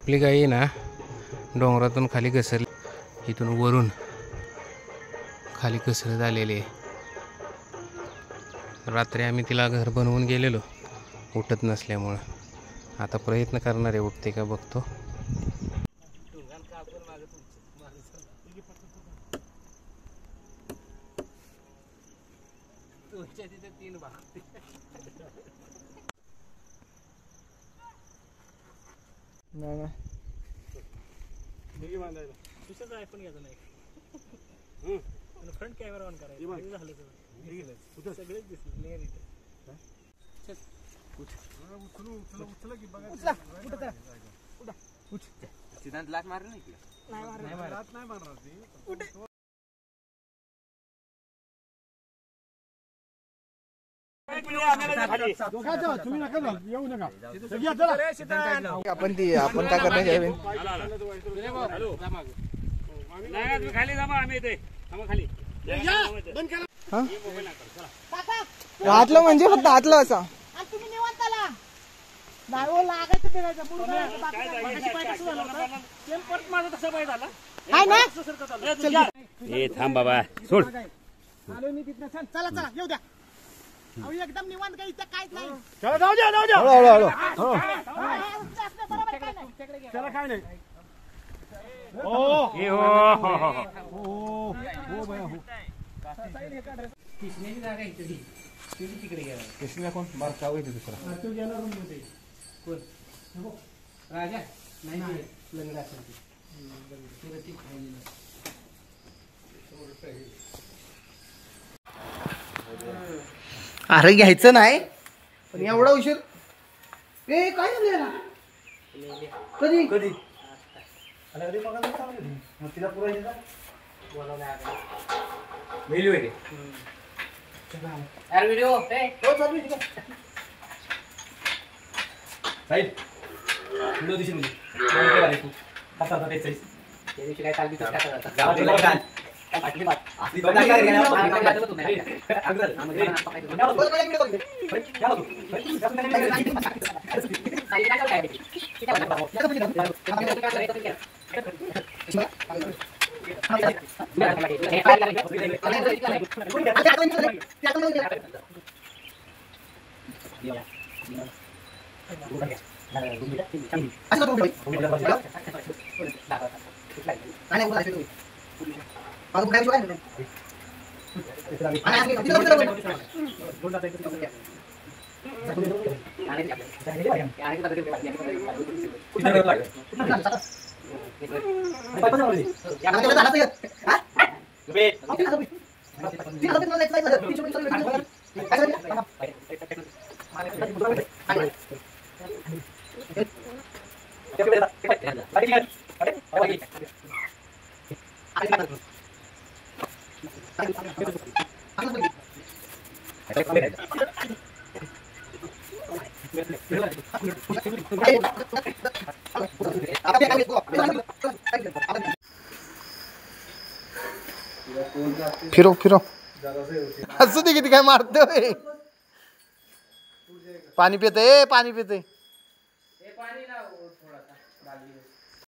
आपली गाई ना डोंगरातून खाली घसरली, इथून वरून खाली घसरत आलेली आहे. रात्री आम्ही तिला घर बनवून गेलेलो उठत नसल्यामुळं. आता प्रयत्न करणार आहे, उठते का बघतो. फ्रंट कॅमेरा ऑन करायचं सगळेच दिसले. सिद्धांत लाट मारलं नाही. आपण ती आपण काय करणार खाली जमा आम्ही ते खाली हातलं म्हणजे फक्त हातलं असं तुम्ही निवांत आला नाही हो लागायचं फिरायचं माझा तसा पाय झाला थांब बाबा सोड. आलो मी तिथनं. चला चला येऊ द्या. अहो एकदम निवांत काही इथं काहीच नाही. जाऊ द्या बरोबर काय नाही. त्याला काय नाही. कृष्णा कोण मार का होईल दुसरा राजा नाही लंगडा अरे घ्यायचं नाही पण एवढा उशीर. ए काय झालं कधी कधी तिला पुरा व्हिडिओ फिरो फिरो असू दे किती काय मारतोय. पाणी पितय पाणी पितय.